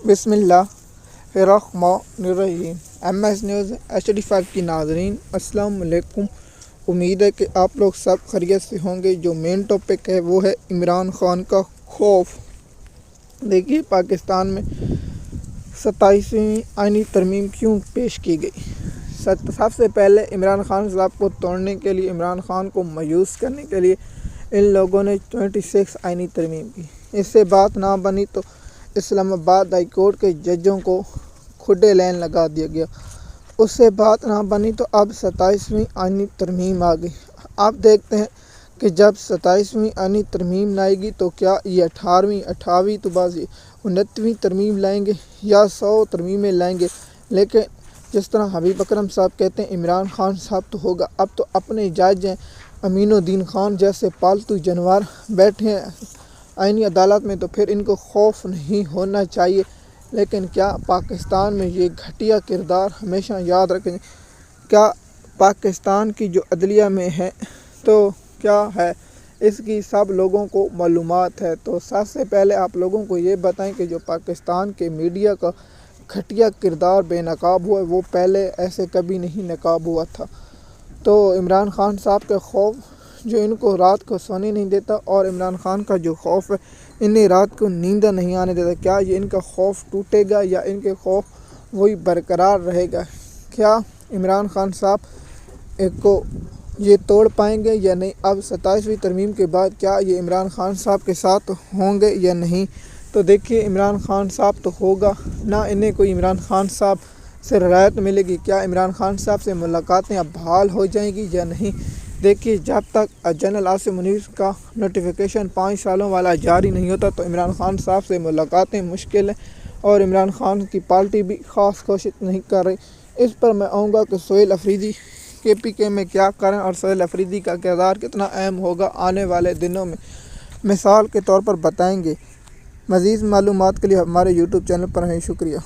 बिस्मिल्लाहिर्रहमानिर्रहीम। MS news HD5 की नाज़रीन अस्सलाम वालेकुम। उम्मीद है कि आप लोग सब खैरियत से होंगे। जो मेन टॉपिक है वो है इमरान खान का खौफ। देखिए, पाकिस्तान में 27वीं आईनी तरमीम क्यों पेश की गई। सबसे पहले इमरान खान साहब को तोड़ने के लिए, इमरान खान को मायूस करने के लिए इन लोगों ने 26 आईनी तरमीम की। इससे बात ना बनी तो इस्लामाबाद हाई कोर्ट के जजों को खुडे लाइन लगा दिया गया। उससे बात ना बनी तो अब 27वीं आईनी तरमीम आ गई। आप देखते हैं कि जब 27वीं आईनी तरमीम लाएगी तो क्या ये 18वीं तो बाजी 29वीं तरमीम लाएंगे या 100 तरमीमें लाएंगे। लेकिन जिस तरह हबीब अकरम साहब कहते हैं इमरान खान साहब तो होगा। अब तो अपने जज हैं अमीनुद्दीन खान जैसे पालतू जानवर बैठे हैं आईनी अदालत में, तो फिर इनको खौफ नहीं होना चाहिए। लेकिन क्या पाकिस्तान में ये घटिया किरदार हमेशा याद रखें। क्या पाकिस्तान की जो अदलिया में है तो क्या है, इसकी सब लोगों को मालूमात है। तो सबसे पहले आप लोगों को ये बताएं कि जो पाकिस्तान के मीडिया का घटिया किरदार बेनकाब हुआ है, वो पहले ऐसे कभी नहीं नकाब हुआ था। तो इमरान खान साहब के खौफ जो इनको रात को सोने नहीं देता, और इमरान खान का जो खौफ है इन्हें रात को नींद नहीं आने देता, क्या ये इनका खौफ टूटेगा या इनके खौफ वही बरकरार रहेगा। क्या इमरान खान साहब एक को ये तोड़ पाएंगे या नहीं। अब 27वीं तरमीम के बाद क्या ये इमरान खान साहब के साथ होंगे या नहीं। तो देखिए, इमरान खान साहब तो होगा ना, इन्हें कोई इमरान खान साहब से रियायत मिलेगी। क्या इमरान खान साहब से मुलाकातें अब बहाल हो जाएंगी या नहीं। देखिए, जब तक जनरल आसिम मुनीर का नोटिफिकेशन 5 सालों वाला जारी नहीं होता तो इमरान खान साहब से मुलाकातें मुश्किल हैं, और इमरान खान की पार्टी भी ख़ास कोशिश नहीं कर रही। इस पर मैं आऊँगा कि सोहेल अफरीदी KPK में क्या करें और सोहेल अफरीदी का किरदार कितना अहम होगा आने वाले दिनों में, मिसाल के तौर पर बताएँगे। मज़ीद मालूमात के लिए हमारे YouTube चैनल पर हैं। शुक्रिया।